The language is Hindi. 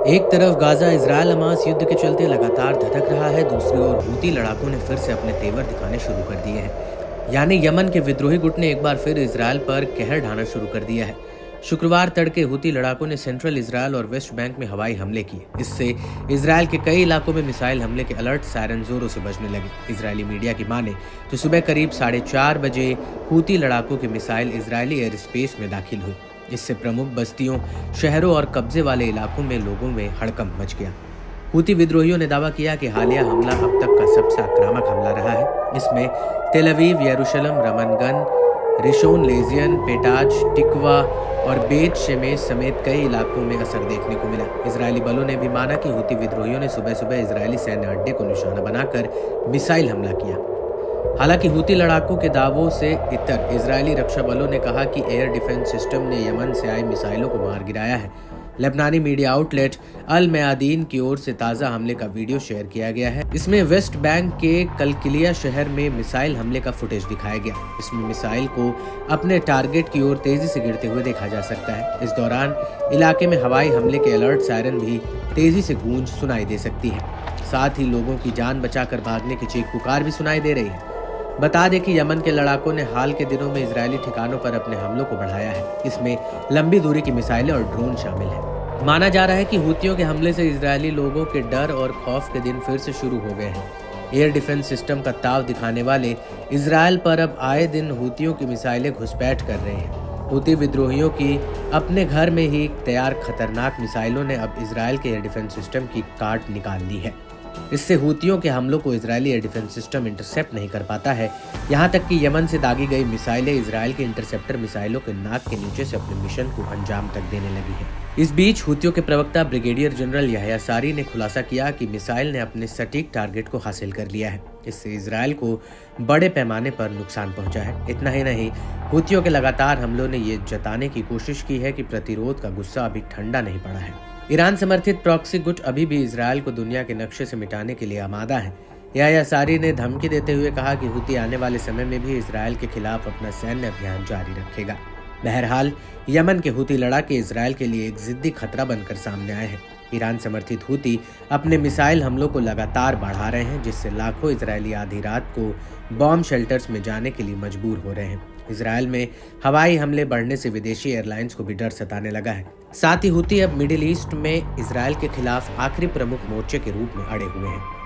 एक तरफ गाजा इजरायल हमास युद्ध के चलते लगातार धधक रहा है, दूसरी ओर हूती लड़ाकों ने फिर से अपने तेवर दिखाने शुरू कर दिए हैं। यानी यमन के विद्रोही गुट ने एक बार फिर इजरायल पर कहर ढाना शुरू कर दिया है। शुक्रवार तड़के हूती लड़ाकों ने सेंट्रल इजरायल और वेस्ट बैंक में हवाई हमले किए। इससे इजरायल के कई इलाकों में मिसाइल हमले के अलर्ट सायरन जोरों से बजने लगे। इजरायली मीडिया की माने तो सुबह करीब 4:30 बजे हूती लड़ाकों की मिसाइल इजरायली एयर स्पेस में दाखिल हुई। इससे प्रमुख बस्तियों, शहरों और कब्जे वाले इलाकों में लोगों में हड़कंप मच गया। हूती विद्रोहियों ने दावा किया कि हालिया हमला अब तक का सबसे आक्रामक हमला रहा है। इसमें तेल अवीव, यरूशलेम, रमनगन, रिशोन लेजियन, पेटाज, टिकवा और बेत शेमेश समेत कई इलाकों में असर देखने को मिला। इजरायली बलों ने भी माना कि हूती विद्रोहियों ने सुबह सुबह इजरायली सैन्य अड्डे को निशाना बनाकर मिसाइल हमला किया। हालांकि हूती लड़ाकों के दावों से इतर इजरायली रक्षा बलों ने कहा कि एयर डिफेंस सिस्टम ने यमन से आई मिसाइलों को मार गिराया है। लेबनानी मीडिया आउटलेट अल मयादीन की ओर से ताज़ा हमले का वीडियो शेयर किया गया है। इसमें वेस्ट बैंक के कलकिलिया शहर में मिसाइल हमले का फुटेज दिखाया गया। इसमें मिसाइल को अपने टारगेट की ओर तेजी से गिरते हुए देखा जा सकता है। इस दौरान इलाके में हवाई हमले के अलर्ट सायरन भी तेजी से गूंज सुनाई दे सकती है। साथ ही लोगों की जान बचाकर भागने की चीख पुकार भी सुनाई दे रही है। बता दें कि यमन के लड़ाकों ने हाल के दिनों में इजरायली ठिकानों पर अपने हमलों को बढ़ाया है। इसमें लंबी दूरी की मिसाइलें और ड्रोन शामिल हैं। माना जा रहा है कि हूतियों के हमले से इजरायली लोगों के डर और खौफ के दिन फिर से शुरू हो गए हैं। एयर डिफेंस सिस्टम का ताव दिखाने वाले इजरायल पर अब आए दिन हूतियों की मिसाइलें घुसपैठ कर रहे हैं। हूती विद्रोहियों की अपने घर में ही तैयार खतरनाक मिसाइलों ने अब इजरायल के एयर डिफेंस सिस्टम की काट निकाल ली है। इससे हूतियों के हमलों को Israeli air defence system intercept नहीं कर पाता है। यहाँ तक कि यमन से दागी गई मिसाइलें इजरायल के इंटरसेप्टर मिसाइलों के नाक के नीचे से अपने मिशन को अंजाम तक देने लगी है। इस बीच हूतियों के प्रवक्ता ब्रिगेडियर जनरल याह्या सारी ने खुलासा किया कि मिसाइल ने अपने सटीक टारगेट को हासिल कर लिया है। इससे इजरायल को बड़े पैमाने पर नुकसान पहुंचा है। इतना ही नहीं, हूतियों के लगातार हमलों ने ये जताने की कोशिश की है कि प्रतिरोध का गुस्सा अभी ठंडा नहीं पड़ा है। ईरान समर्थित प्रॉक्सी गुट अभी भी इजरायल को दुनिया के नक्शे से मिटाने के लिए आमादा है। याह्या सारी ने धमकी देते हुए कहा कि हूती आने वाले समय में भी इजरायल के खिलाफ अपना सैन्य अभियान जारी रखेगा। बहरहाल, यमन के हूती लड़ाके इजरायल के लिए एक जिद्दी खतरा बनकर सामने आए हैं। ईरान समर्थित हूती अपने मिसाइल हमलों को लगातार बढ़ा रहे हैं, जिससे लाखों इजरायली आधी रात को बॉम्ब शेल्टर्स में जाने के लिए मजबूर हो रहे हैं। इजरायल में हवाई हमले बढ़ने से विदेशी एयरलाइंस को भी डर सताने लगा है। साथ ही हूती अब मिडिल ईस्ट में इजरायल के खिलाफ आखिरी प्रमुख मोर्चे के रूप में अड़े हुए हैं।